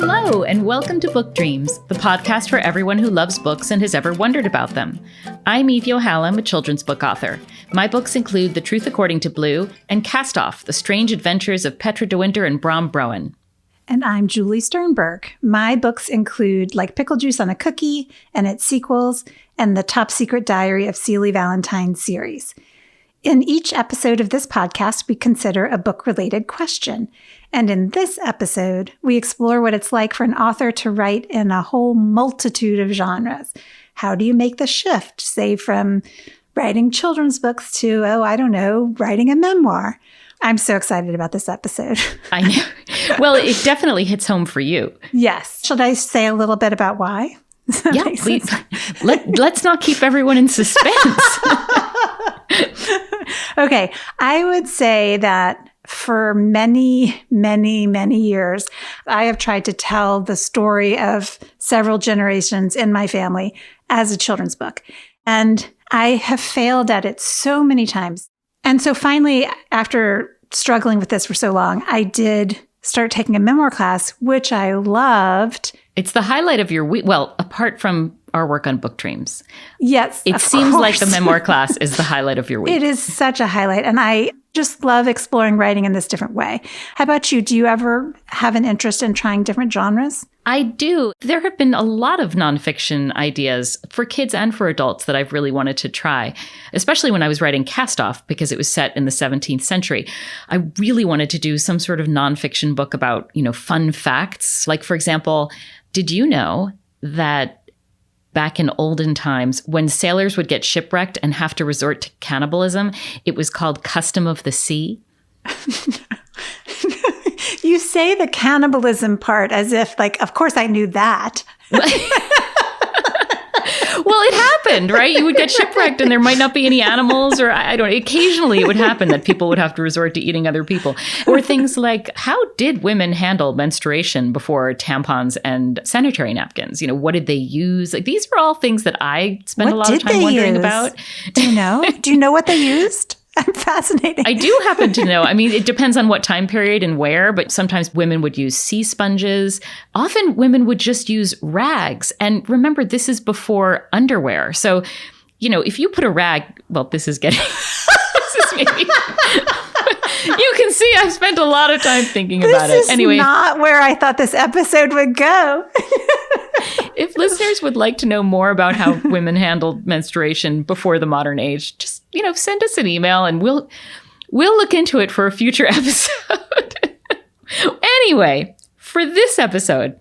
Hello, and welcome to Book Dreams, the podcast for everyone who loves books and has ever wondered about them. I'm Eve Yohalem, a children's book author. My books include The Truth According to Blue and Cast Off, The Strange Adventures of Petra de Winter and Bram Broen. And I'm Julie Sternberg. My books include Like Pickle Juice on a Cookie and its sequels, and the Top Secret Diary of Celie Valentine series. In each episode of this podcast, we consider a book-related question. And in this episode, we explore what it's like for an author to write in a whole multitude of genres. How do you make the shift, say, from writing children's books to, writing a memoir? I'm so excited about this episode. I know. Well, it definitely hits home for you. Yes. Should I say a little bit about why? Yeah, please. Let's not keep everyone in suspense. Okay. I would say that for many, many, many years, I have tried to tell the story of several generations in my family as a children's book. And I have failed at it so many times. And so finally, after struggling with this for so long, I did start taking a memoir class, which I loved. It's the highlight of your week. Well, apart from our work on Book Dreams. Yes, it seems like the memoir class is the highlight of your week. It is such a highlight. And I just love exploring writing in this different way. How about you? Do you ever have an interest in trying different genres? I do. There have been a lot of nonfiction ideas for kids and for adults that I've really wanted to try, especially when I was writing Cast Off, because it was set in the 17th century. I really wanted to do some sort of nonfiction book about, fun facts. Like, for example, did you know that back in olden times, when sailors would get shipwrecked and have to resort to cannibalism, it was called custom of the sea? You say the cannibalism part as if, of course I knew that. Well, it happened, right? You would get shipwrecked and there might not be any animals, or I don't know. Occasionally it would happen that people would have to resort to eating other people. Or things like, how did women handle menstruation before tampons and sanitary napkins? What did they use? These are all things that I spend a lot of time wondering about. Do you know? Do you know what they used? I'm fascinated. I do happen to know. I mean, it depends on what time period and where, but sometimes women would use sea sponges. Often women would just use rags. And remember, this is before underwear. So, if you put a rag, well, this is maybe, you can see I've spent a lot of time thinking about it. Anyway, this is not where I thought this episode would go. If listeners would like to know more about how women handled menstruation before the modern age, just, send us an email and we'll look into it for a future episode. Anyway, for this episode,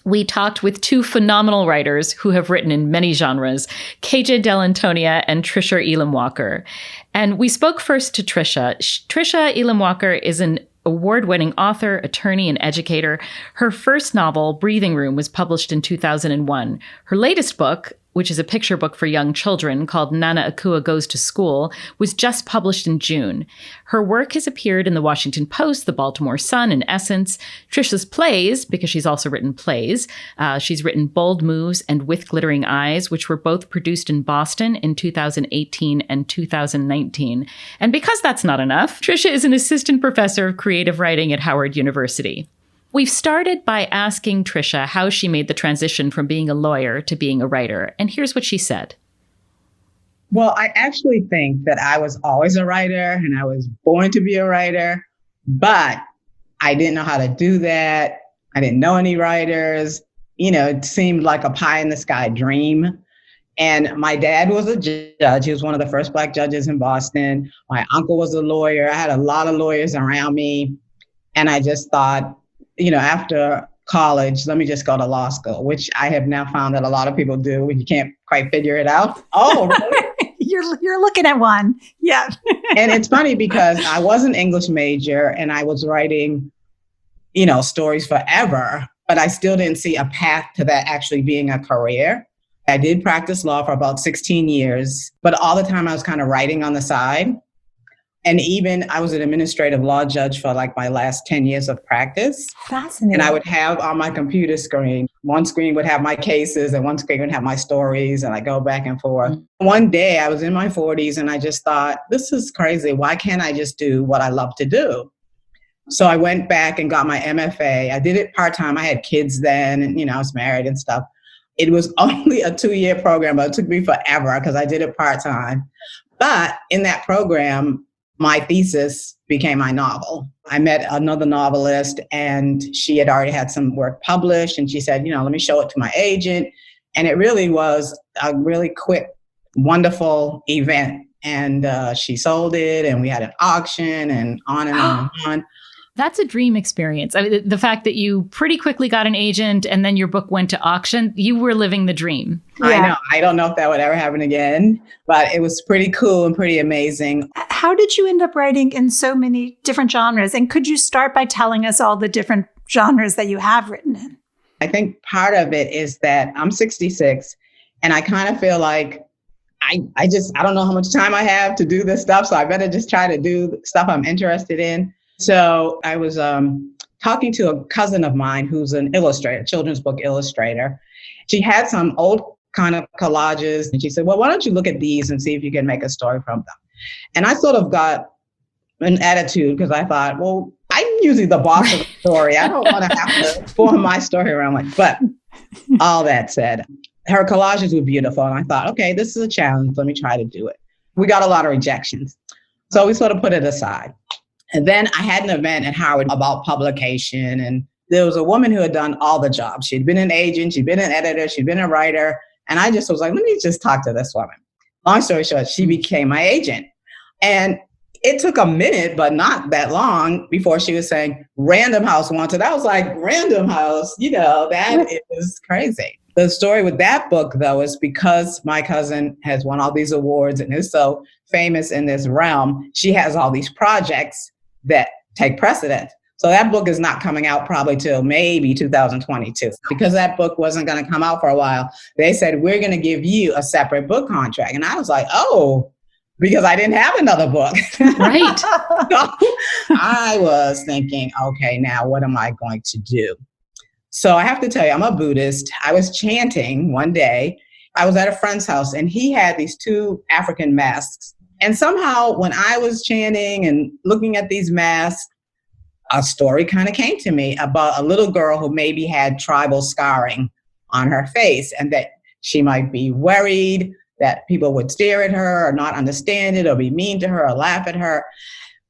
we talked with two phenomenal writers who have written in many genres, KJ Dell'Antonia and Tricia Elam Walker. And we spoke first to Tricia. Tricia Elam Walker is an award-winning author, attorney, and educator. Her first novel, Breathing Room, was published in 2001. Her latest book, which is a picture book for young children called Nana Akua Goes to School, was just published in June. Her work has appeared in the Washington Post, the Baltimore Sun, and Essence. Tricia's plays, because she's also written plays, she's written Bold Moves and With Glittering Eyes, which were both produced in Boston in 2018 and 2019. And because that's not enough, Tricia is an assistant professor of creative writing at Howard University. We've started by asking Tricia how she made the transition from being a lawyer to being a writer. And here's what she said. Well, I actually think that I was always a writer and I was born to be a writer, but I didn't know how to do that. I didn't know any writers. It seemed like a pie in the sky dream. And my dad was a judge. He was one of the first Black judges in Boston. My uncle was a lawyer. I had a lot of lawyers around me. And I just thought, after college, let me just go to law school, which I have now found that a lot of people do when you can't quite figure it out. Oh, really? You're looking at one. Yeah. And it's funny because I was an English major and I was writing, stories forever, but I still didn't see a path to that actually being a career. I did practice law for about 16 years, but all the time I was kind of writing on the side. And even I was an administrative law judge for my last 10 years of practice. Fascinating. And I would have on my computer screen, one screen would have my cases and one screen would have my stories, and I go back and forth. Mm-hmm. One day I was in my 40s and I just thought, this is crazy. Why can't I just do what I love to do? So I went back and got my MFA. I did it part-time. I had kids then, and, I was married and stuff. It was only a 2-year program, but it took me forever because I did it part-time. But in that program, my thesis became my novel. I met another novelist, and she had already had some work published. And she said, let me show it to my agent. And it really was a really quick, wonderful event. And she sold it, and we had an auction, and on and on and on. That's a dream experience. I mean, the fact that you pretty quickly got an agent and then your book went to auction, you were living the dream. Yeah. I know. I don't know if that would ever happen again, but it was pretty cool and pretty amazing. How did you end up writing in so many different genres? And could you start by telling us all the different genres that you have written in? I think part of it is that I'm 66, and I kind of feel like I don't know how much time I have to do this stuff, so I better just try to do stuff I'm interested in. So I was talking to a cousin of mine who's an illustrator, children's book illustrator. She had some old kind of collages, and she said, well, why don't you look at these and see if you can make a story from them? And I sort of got an attitude because I thought, well, I'm usually the boss of the story. I don't want to have to form my story around it. But all that said, her collages were beautiful. And I thought, okay, this is a challenge. Let me try to do it. We got a lot of rejections. So we sort of put it aside. And then I had an event at Howard about publication. And there was a woman who had done all the jobs. She'd been an agent, she'd been an editor, she'd been a writer. And I just was like, let me just talk to this woman. Long story short, she became my agent. And it took a minute, but not that long, before she was saying, Random House wants it. I was like, Random House, that is crazy. The story with that book, though, is because my cousin has won all these awards and is so famous in this realm, she has all these projects that take precedence. So that book is not coming out probably till maybe 2022. Because that book wasn't going to come out for a while, they said, we're going to give you a separate book contract. And I was like, oh, because I didn't have another book. Right. So I was thinking, okay, now what am I going to do? So I have to tell you, I'm a Buddhist. I was chanting one day. I was at a friend's house, and he had these 2 African masks. And somehow when I was chanting and looking at these masks, a story kind of came to me about a little girl who maybe had tribal scarring on her face, and that she might be worried that people would stare at her or not understand it or be mean to her or laugh at her.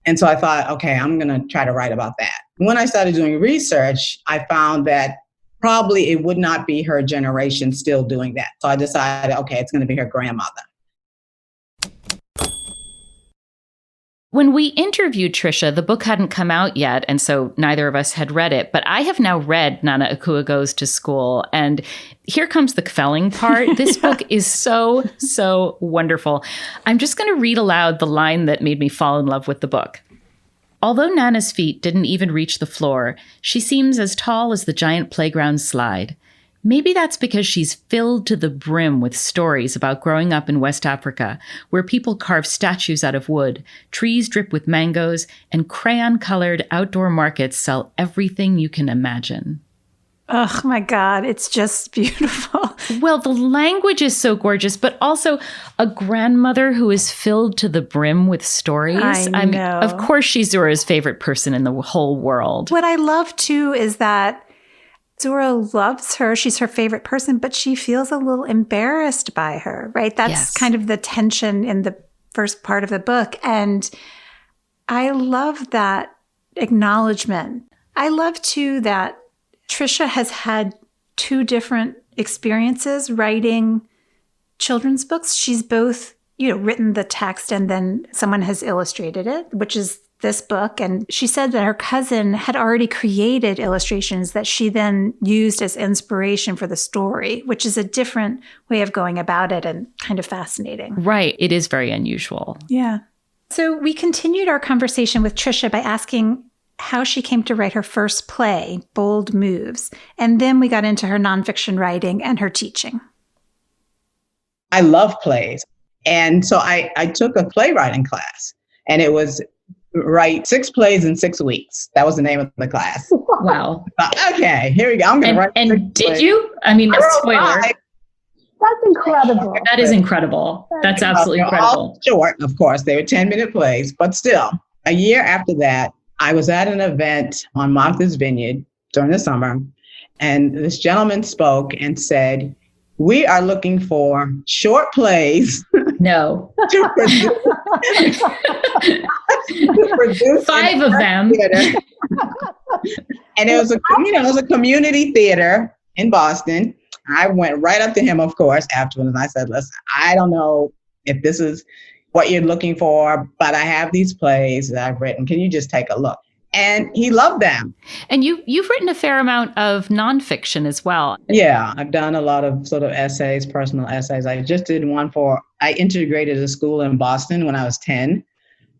And so I thought, okay, I'm going to try to write about that. When I started doing research, I found that probably it would not be her generation still doing that. So I decided, okay, it's going to be her grandmother. When we interviewed Tricia, the book hadn't come out yet, and so neither of us had read it. But I have now read Nana Akua Goes to School, and here comes the quelling part. This book is so, so wonderful. I'm just going to read aloud the line that made me fall in love with the book. Although Nana's feet didn't even reach the floor, she seems as tall as the giant playground slide. Maybe that's because she's filled to the brim with stories about growing up in West Africa, where people carve statues out of wood, trees drip with mangoes, and crayon-colored outdoor markets sell everything you can imagine. Oh my God, it's just beautiful. Well, the language is so gorgeous, but also a grandmother who is filled to the brim with stories. I know. Of course, she's Zora's favorite person in the whole world. What I love, too, is that Zora loves her. She's her favorite person, but she feels a little embarrassed by her, right? That's kind of the tension in the first part of the book. And I love that acknowledgement. I love, too, that Tricia has had 2 different experiences writing children's books. She's both, written the text and then someone has illustrated it, which is this book. And she said that her cousin had already created illustrations that she then used as inspiration for the story, which is a different way of going about it and kind of fascinating. Right. It is very unusual. Yeah. So we continued our conversation with Tricia by asking how she came to write her first play, Bold Moves. And then we got into her nonfiction writing and her teaching. I love plays. And so I took a playwriting class, and it was write 6 plays in 6 weeks. That was the name of the class. Wow. Okay, here we go. I'm going to write. And did plays. You? I mean, a spoiler. That's incredible. That is incredible. That's absolutely incredible. All short, of course. They were 10-minute plays, but still, a year after that, I was at an event on Martha's Vineyard during the summer, and this gentleman spoke and said, "We are looking for short plays No. to produce 5 of them. theater." And it was a community theater in Boston. I went right up to him, of course, afterwards, and I said, "Listen, I don't know if this is what you're looking for, but I have these plays that I've written. Can you just take a look?" And he loved them. And you've written a fair amount of nonfiction as well. Yeah, I've done a lot of sort of essays, personal essays. I just did one I integrated a school in Boston when I was 10,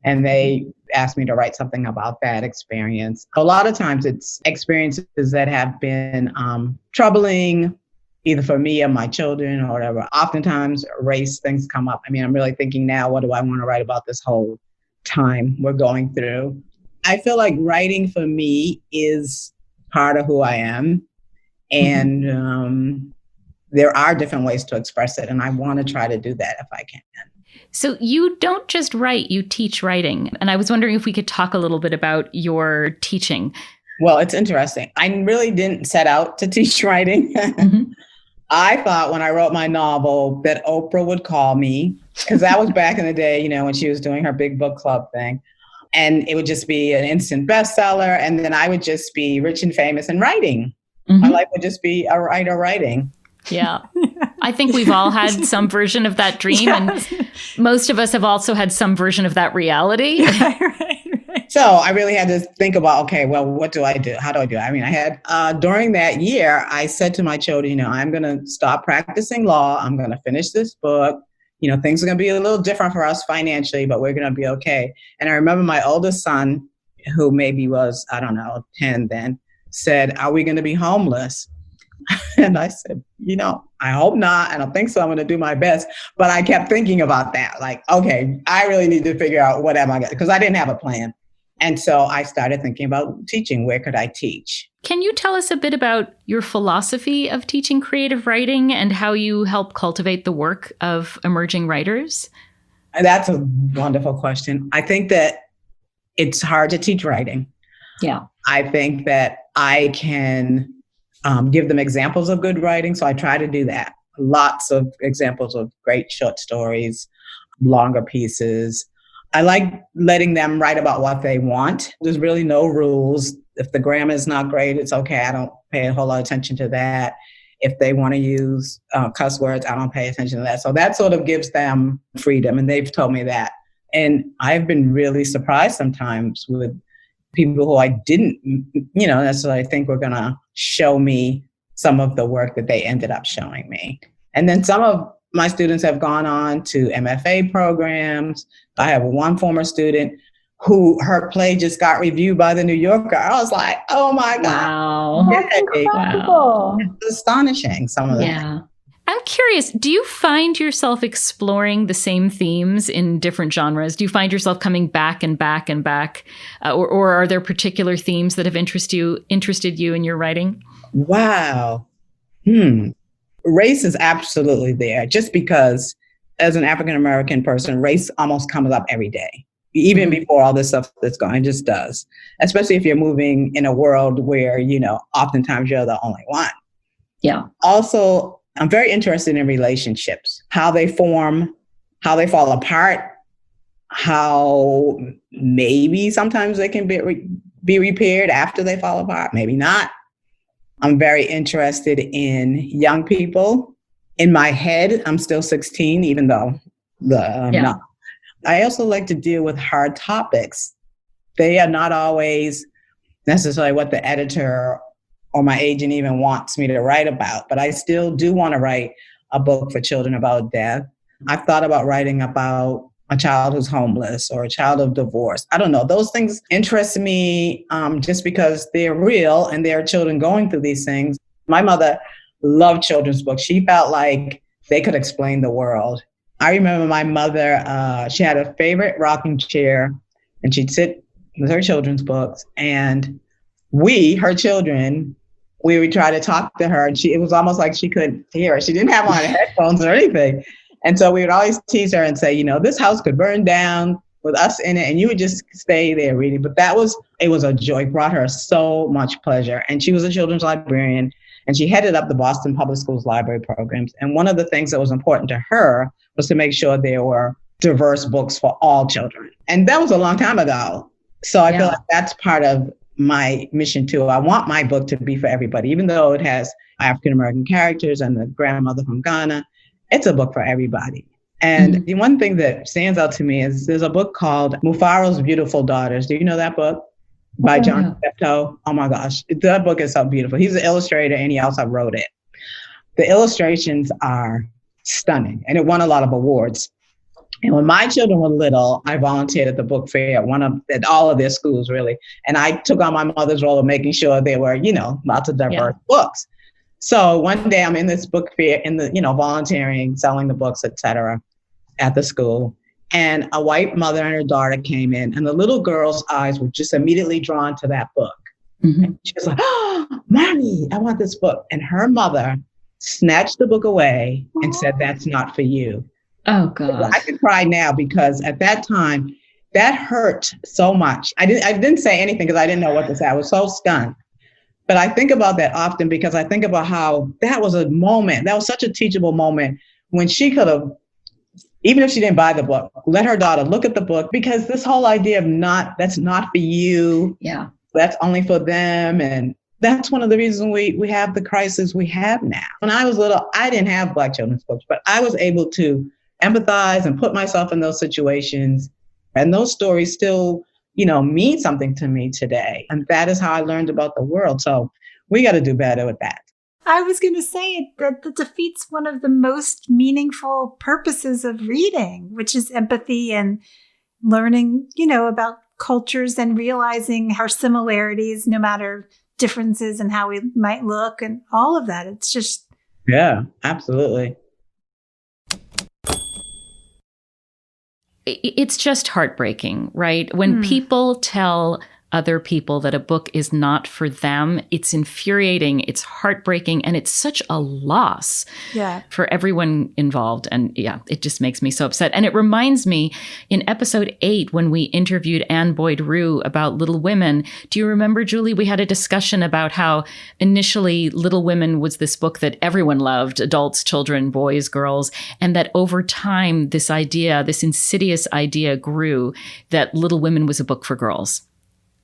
and they asked me to write something about that experience. A lot of times it's experiences that have been troubling, either for me or my children or whatever. Oftentimes race things come up. I mean, I'm really thinking now, what do I want to write about this whole time we're going through? I feel like writing for me is part of who I am. And there are different ways to express it. And I want to try to do that if I can. So you don't just write, you teach writing. And I was wondering if we could talk a little bit about your teaching. Well, it's interesting. I really didn't set out to teach writing. Mm-hmm. I thought when I wrote my novel that Oprah would call me, because that was back in the day, when she was doing her big book club thing. And it would just be an instant bestseller. And then I would just be rich and famous and writing. Mm-hmm. My life would just be a writer writing. Yeah. I think we've all had some version of that dream. Yes. And most of us have also had some version of that reality. Right. So I really had to think about, okay, well, what do I do? How do I do it? I mean, I had, during that year, I said to my children, I'm going to stop practicing law. I'm going to finish this book. Things are going to be a little different for us financially, but we're going to be okay. And I remember my oldest son, who maybe was, 10 then, said, "Are we going to be homeless?" And I said, I hope not. I don't think so. I'm going to do my best. But I kept thinking about that. Like, okay, I really need to figure out what am I going to, because I didn't have a plan. And so I started thinking about teaching. Where could I teach? Can you tell us a bit about your philosophy of teaching creative writing and how you help cultivate the work of emerging writers? That's a wonderful question. I think that it's hard to teach writing. Yeah. I think that I can give them examples of good writing. So I try to do that. Lots of examples of great short stories, longer pieces. I like letting them write about what they want. There's really no rules. If the grammar is not great, it's okay. I don't pay a whole lot of attention to that. If they want to use cuss words, I don't pay attention to that. So that sort of gives them freedom. And they've told me that. And I've been really surprised sometimes with people who I didn't, necessarily think were going to show me some of the work that they ended up showing me. And then some of my students have gone on to MFA programs. I have one former student who her play just got reviewed by the New Yorker. I was like, oh my God. Wow. That's incredible. It's astonishing, some of them. Yeah. I'm curious, do you find yourself exploring the same themes in different genres? Do you find yourself coming back and back and back? Or are there particular themes that have interested you in your writing? Wow. Race is absolutely there, just because as an African-American person, race almost comes up every day, even before all this stuff that's going, it just does, especially if you're moving in a world where, oftentimes you're the only one. Yeah. Also, I'm very interested in relationships, how they form, how they fall apart, how maybe sometimes they can be repaired after they fall apart, maybe not. I'm very interested in young people. In my head, I'm still 16, even though not. I also like to deal with hard topics. They are not always necessarily what the editor or my agent even wants me to write about, but I still do want to write a book for children about death. I've thought about writing about a child who's homeless or a child of divorce. I don't know. Those things interest me just because they're real and there are children going through these things. My mother loved children's books. She felt like they could explain the world. I remember my mother, she had a favorite rocking chair and she'd sit with her children's books, and her children, we would try to talk to her, and it was almost like she couldn't hear us. She didn't have on headphones or anything. And so we would always tease her and say, this house could burn down. with us in it, and you would just stay there reading. But it was a joy. It brought her so much pleasure. And she was a children's librarian, and she headed up the Boston Public Schools library programs. And one of the things that was important to her was to make sure there were diverse books for all children. And that was a long time ago. So I feel like that's part of my mission too. I want my book to be for everybody, even though it has African-American characters and the grandmother from Ghana. It's a book for everybody. And the one thing that stands out to me is there's a book called Mufaro's Beautiful Daughters. Do you know that book? By John Steptoe. Oh my gosh. That book is so beautiful. He's an illustrator and he also wrote it. The illustrations are stunning and it won a lot of awards. And when my children were little, I volunteered at the book fair at all of their schools, really. And I took on my mother's role of making sure there were, lots of diverse books. So one day I'm in this book fair volunteering, selling the books, etc., at the school. And a white mother and her daughter came in, and the little girl's eyes were just immediately drawn to that book. And she was like, "Oh, Mommy, I want this book." And her mother snatched the book away and said, "That's not for you." Oh, God. I could cry now because at that time, that hurt so much. I didn't say anything because I didn't know what to say. I was so stunned. But I think about that often because I think about how that was a moment, that was such a teachable moment when she could have, even if she didn't buy the book, let her daughter look at the book, because this whole idea of that's not for you. Yeah. That's only for them. And that's one of the reasons we have the crisis we have now. When I was little, I didn't have Black children's books, but I was able to empathize and put myself in those situations. And those stories still, mean something to me today. And that is how I learned about the world. So we got to do better with that. I was going to say that defeats one of the most meaningful purposes of reading, which is empathy and learning, about cultures and realizing our similarities, no matter differences in how we might look and all of that. It's just. Yeah, absolutely. It's just heartbreaking, right? When people tell other people that a book is not for them, it's infuriating, it's heartbreaking, and it's such a loss for everyone involved. And it just makes me so upset. And it reminds me in episode 8, when we interviewed Anne Boyd Rue about Little Women, do you remember, Julie, we had a discussion about how initially Little Women was this book that everyone loved, adults, children, boys, girls, and that over time, this insidious idea grew that Little Women was a book for girls,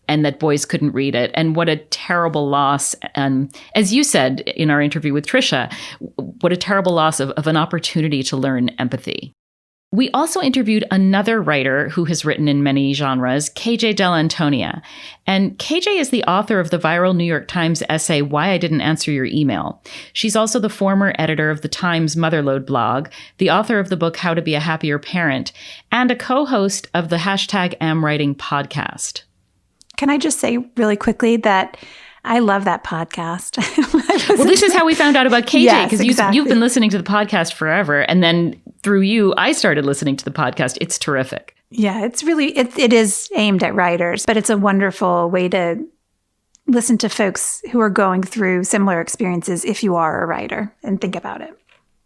and that boys couldn't read it. And what a terrible loss. And as you said in our interview with Tricia, what a terrible loss of an opportunity to learn empathy. We also interviewed another writer who has written in many genres, KJ Dell'Antonia. And KJ is the author of the viral New York Times essay, Why I Didn't Answer Your Email. She's also the former editor of the Times Motherlode blog, the author of the book How to Be a Happier Parent, and a co-host of the #amwriting podcast. Can I just say really quickly that I love that podcast. Well, this is how we found out about KJ, because exactly. you've been listening to the podcast forever. And then through you, I started listening to the podcast. It's terrific. Yeah, it's really, it is aimed at writers, but it's a wonderful way to listen to folks who are going through similar experiences if you are a writer and think about it.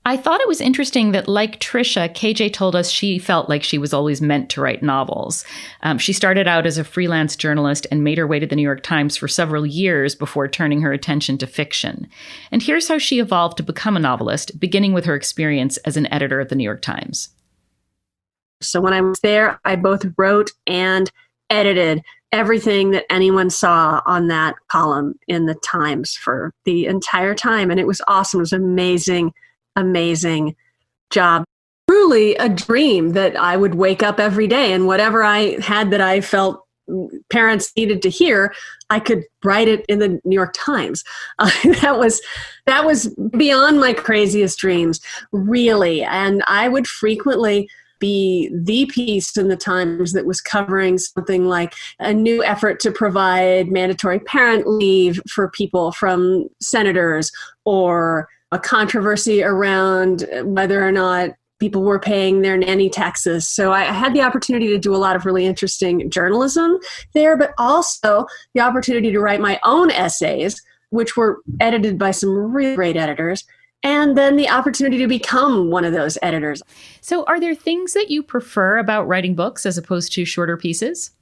I thought it was interesting that, like Tricia, KJ told us she felt like she was always meant to write novels. She started out as a freelance journalist and made her way to the New York Times for several years before turning her attention to fiction. And here's how she evolved to become a novelist, beginning with her experience as an editor at the New York Times. So when I was there, I both wrote and edited everything that anyone saw on that column in the Times for the entire time. And it was awesome. It was amazing job. Truly a dream that I would wake up every day and whatever I had that I felt parents needed to hear, I could write it in the New York Times. That was beyond my craziest dreams, really. And I would frequently be the piece in the Times that was covering something like a new effort to provide mandatory parent leave for people from senators, or a controversy around whether or not people were paying their nanny taxes. So I had the opportunity to do a lot of really interesting journalism there, but also the opportunity to write my own essays, which were edited by some really great editors. and then the opportunity to become one of those editors. So are there things that you prefer about writing books as opposed to shorter pieces?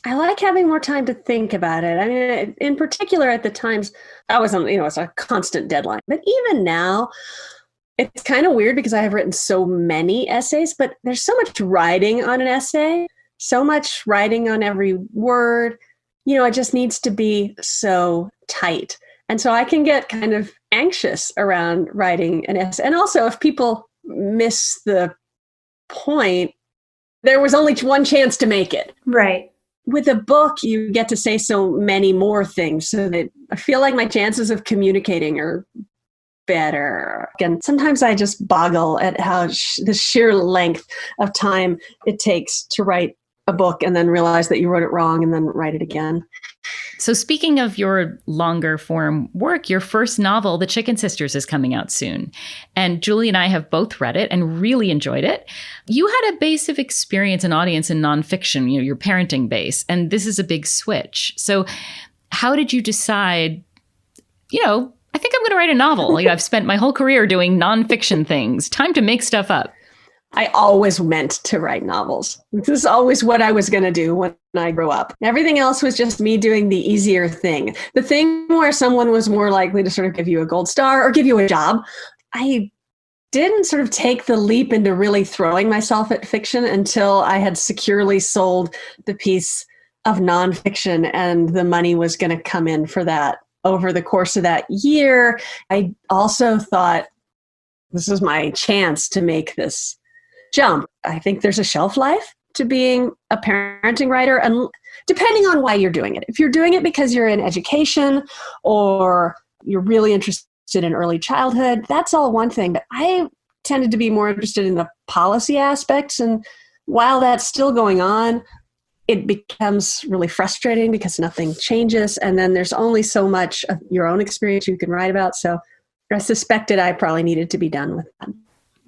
I like having more time to think about it. I mean, in particular at the times I was on, it's a constant deadline. But even now, it's kind of weird because I have written so many essays, but there's so much writing on an essay, so much writing on every word. It just needs to be so tight. And so I can get kind of anxious around writing an essay. And also, if people miss the point, there was only one chance to make it. Right. With a book, you get to say so many more things, so that I feel like my chances of communicating are better. And sometimes I just boggle at how the sheer length of time it takes to write a book and then realize that you wrote it wrong and then write it again. So speaking of your longer form work, your first novel, The Chicken Sisters, is coming out soon. And Julie and I have both read it and really enjoyed it. You had a base of experience and audience in nonfiction, your parenting base, and this is a big switch. So how did you decide, I think I'm going to write a novel. I've spent my whole career doing nonfiction things. Time to make stuff up. I always meant to write novels. This is always what I was going to do when I grew up. Everything else was just me doing the easier thing. The thing where someone was more likely to sort of give you a gold star or give you a job. I didn't sort of take the leap into really throwing myself at fiction until I had securely sold the piece of nonfiction and the money was going to come in for that over the course of that year. I also thought this was my chance to make this jump. I think there's a shelf life to being a parenting writer, and depending on why you're doing it. If you're doing it because you're in education or you're really interested in early childhood, that's all one thing. But I tended to be more interested in the policy aspects. And while that's still going on, it becomes really frustrating because nothing changes. And then there's only so much of your own experience you can write about. So I suspected I probably needed to be done with that.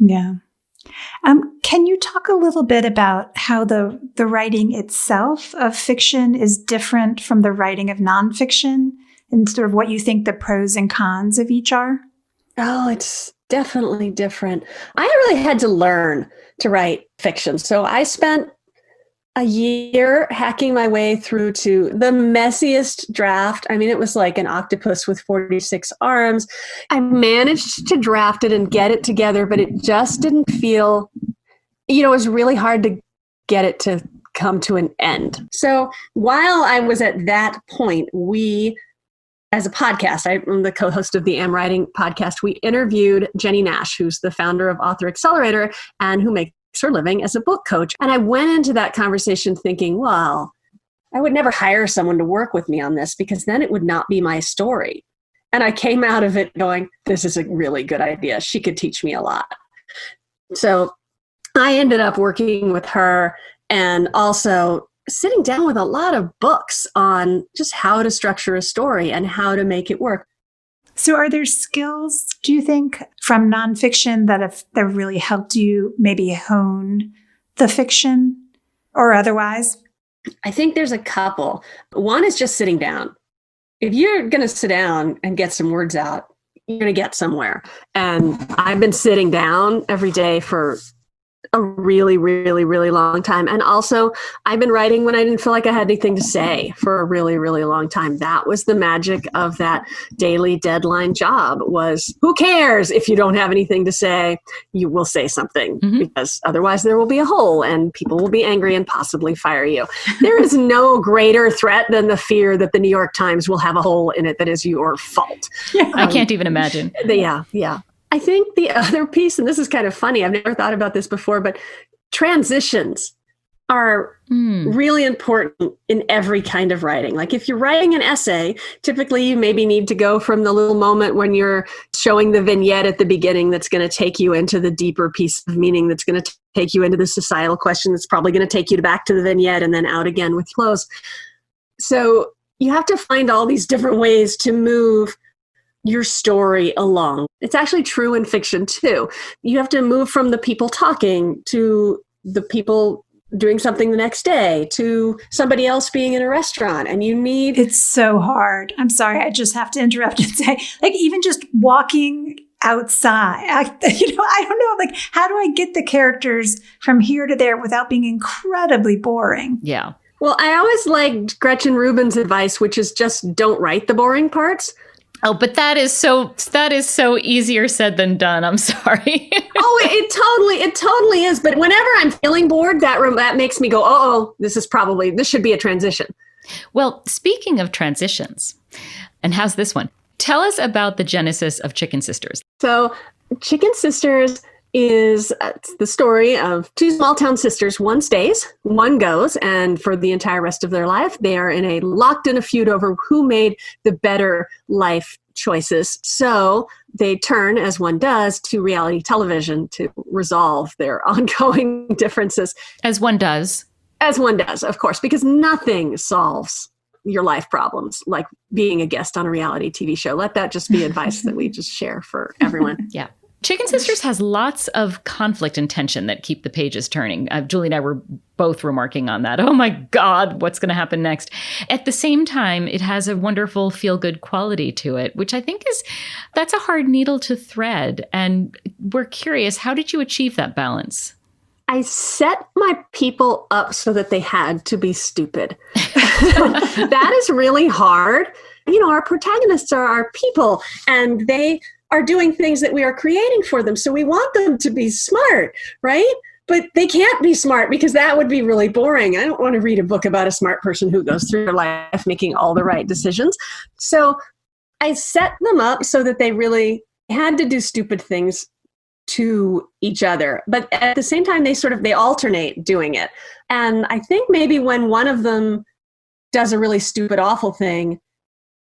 Yeah. Can you talk a little bit about how the writing itself of fiction is different from the writing of nonfiction and sort of what you think the pros and cons of each are? Oh, it's definitely different. I really had to learn to write fiction. So I spent a year hacking my way through to the messiest draft. I mean, it was like an octopus with 46 arms. I managed to draft it and get it together, but it just didn't feel, it was really hard to get it to come to an end. So while I was at that point, we, as a podcast, I'm the co-host of the amwriting podcast, we interviewed Jenny Nash, who's the founder of Author Accelerator and who makes her living as a book coach. And I went into that conversation thinking, well, I would never hire someone to work with me on this because then it would not be my story. And I came out of it going, this is a really good idea. She could teach me a lot. So I ended up working with her and also sitting down with a lot of books on just how to structure a story and how to make it work. So are there skills, do you think, from nonfiction that really helped you maybe hone the fiction or otherwise? I think there's a couple. One is just sitting down. If you're going to sit down and get some words out, you're going to get somewhere. And I've been sitting down every day for a really, really, really long time. And also, I've been writing when I didn't feel like I had anything to say for a really, really long time. That was the magic of that daily deadline job was, who cares if you don't have anything to say? You will say something because otherwise there will be a hole and people will be angry and possibly fire you. There is no greater threat than the fear that the New York Times will have a hole in it that is your fault. I can't even imagine. Yeah. I think the other piece, and this is kind of funny, I've never thought about this before, but transitions are really important in every kind of writing. Like if you're writing an essay, typically you maybe need to go from the little moment when you're showing the vignette at the beginning that's going to take you into the deeper piece of meaning that's going to take you into the societal question that's probably going to take you back to the vignette and then out again with close. So you have to find all these different ways to move your story along. It's actually true in fiction too. You have to move from the people talking to the people doing something the next day to somebody else being in a restaurant. And you need... It's so hard. I'm sorry. I just have to interrupt and say, like, even just walking outside. I don't know, like, how do I get the characters from here to there without being incredibly boring? Yeah. Well, I always liked Gretchen Rubin's advice, which is just don't write the boring parts. Oh, but that is so easier said than done. I'm sorry. It totally is. But whenever I'm feeling bored, that makes me go, this should be a transition. Well, speaking of transitions, and how's this one? Tell us about the genesis of Chicken Sisters. So Chicken Sisters is the story of two small town sisters. One stays, one goes, and for the entire rest of their life, they are locked in a feud over who made the better life choices. So they turn, as one does, to reality television to resolve their ongoing differences. As one does. As one does, of course, because nothing solves your life problems like being a guest on a reality TV show. Let that just be advice that we just share for everyone. Yeah. Chicken Sisters has lots of conflict and tension that keep the pages turning. Julie and I were both remarking on that. Oh my God, what's going to happen next? At the same time, it has a wonderful feel-good quality to it, which I think that's a hard needle to thread. And we're curious, how did you achieve that balance? I set my people up so that they had to be stupid. That is really hard. Our protagonists are our people, and they are doing things that we are creating for them. So we want them to be smart, right? But they can't be smart because that would be really boring. I don't want to read a book about a smart person who goes through their life making all the right decisions. So I set them up so that they really had to do stupid things to each other. But at the same time, they alternate doing it. And I think maybe when one of them does a really stupid, awful thing,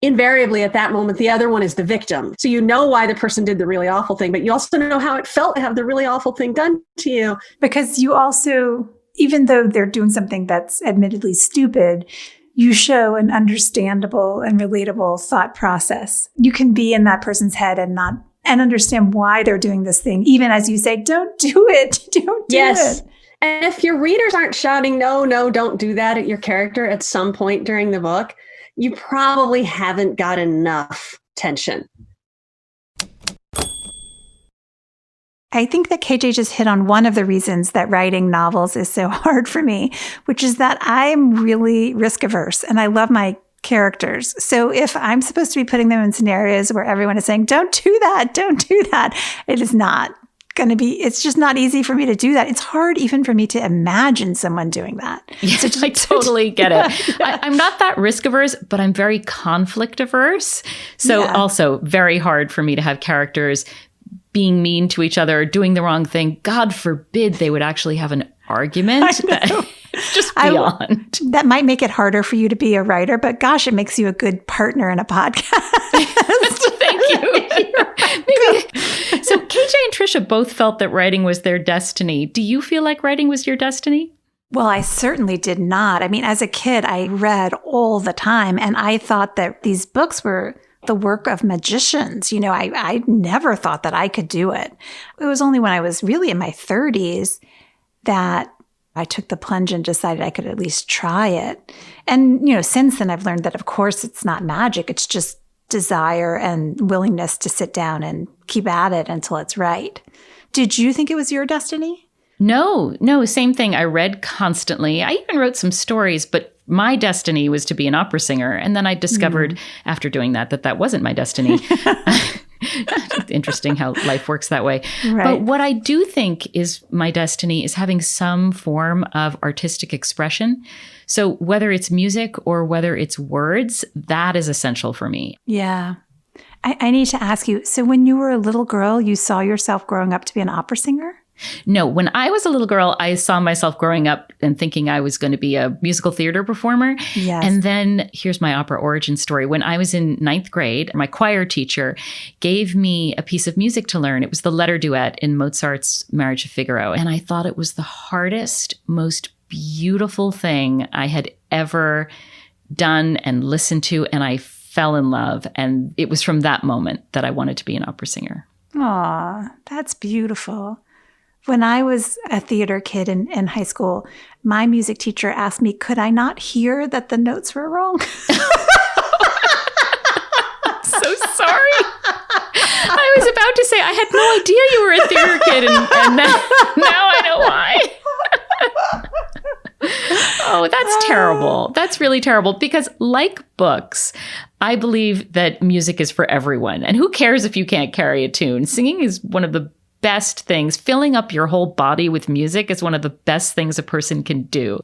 invariably at that moment, the other one is the victim. So you know why the person did the really awful thing, but you also know how it felt to have the really awful thing done to you. Because you also, even though they're doing something that's admittedly stupid, you show an understandable and relatable thought process. You can be in that person's head and understand why they're doing this thing, even as you say, don't do it, don't do it. And if your readers aren't shouting, no, don't do that at your character at some point during the book, you probably haven't got enough tension. I think that KJ just hit on one of the reasons that writing novels is so hard for me, which is that I'm really risk averse and I love my characters. So if I'm supposed to be putting them in scenarios where everyone is saying, don't do that, it is not going to be, it's just not easy for me to do that. It's hard even for me to imagine someone doing that. Yeah, so I totally get it. I'm not that risk averse, but I'm very conflict averse. So also very hard for me to have characters being mean to each other, doing the wrong thing. God forbid they would actually have an argument. Just beyond. That might make it harder for you to be a writer, but gosh, it makes you a good partner in a podcast. Thank you. Maybe. So KJ and Tricia both felt that writing was their destiny. Do you feel like writing was your destiny? Well, I certainly did not. I mean, as a kid, I read all the time, and I thought that these books were the work of magicians. I never thought that I could do it. It was only when I was really in my 30s that I took the plunge and decided I could at least try it. And, since then I've learned that, of course, it's not magic. It's just desire and willingness to sit down and keep at it until it's right. Did you think it was your destiny? No, same thing. I read constantly. I even wrote some stories, but my destiny was to be an opera singer. And then I discovered after doing that wasn't my destiny. Interesting how life works that way. Right. But what I do think is my destiny is having some form of artistic expression. So whether it's music or whether it's words, that is essential for me. Yeah. I need to ask you, so when you were a little girl, you saw yourself growing up to be an opera singer? No, when I was a little girl, I saw myself growing up and thinking I was going to be a musical theater performer. Yes. And then here's my opera origin story. When I was in 9th grade, my choir teacher gave me a piece of music to learn. It was the letter duet in Mozart's Marriage of Figaro. And I thought it was the hardest, most beautiful thing I had ever done and listened to. And I fell in love. And it was from that moment that I wanted to be an opera singer. Aw, that's beautiful. When I was a theater kid in high school, my music teacher asked me, could I not hear that the notes were wrong? so sorry. I was about to say I had no idea you were a theater kid, and now I know why. Oh, that's terrible. That's really terrible because, like books, I believe that music is for everyone. And who cares if you can't carry a tune? Singing is one of the best things. Filling up your whole body with music is one of the best things a person can do.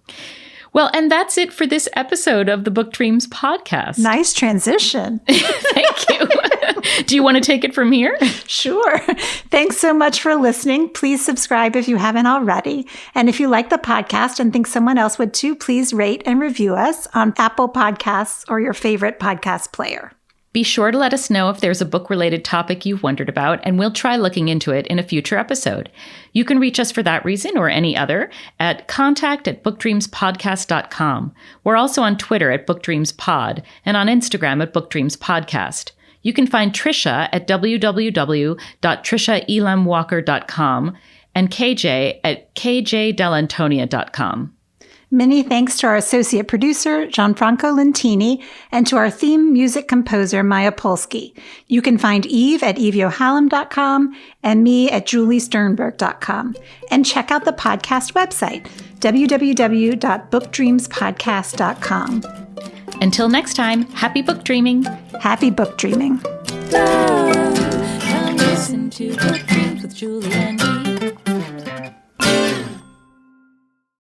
Well, and that's it for this episode of the Book Dreams podcast. Nice transition. Thank you. Do you want to take it from here? Sure. Thanks so much for listening. Please subscribe if you haven't already. And if you like the podcast and think someone else would too, please rate and review us on Apple Podcasts or your favorite podcast player. Be sure to let us know if there's a book-related topic you've wondered about, and we'll try looking into it in a future episode. You can reach us for that reason or any other at contact@bookdreamspodcast.com. We're also on Twitter at bookdreamspod and on Instagram at bookdreamspodcast. You can find Tricia at www.triciaelamwalker.com and KJ at kjdell'Antonia.com. Many thanks to our associate producer, Gianfranco Lentini, and to our theme music composer, Maya Polsky. You can find Eve at eveyohallam.com and me at juliesternberg.com. And check out the podcast website, www.bookdreamspodcast.com. Until next time, happy book dreaming. Happy book dreaming. Come listen to Book Dreams with Julie and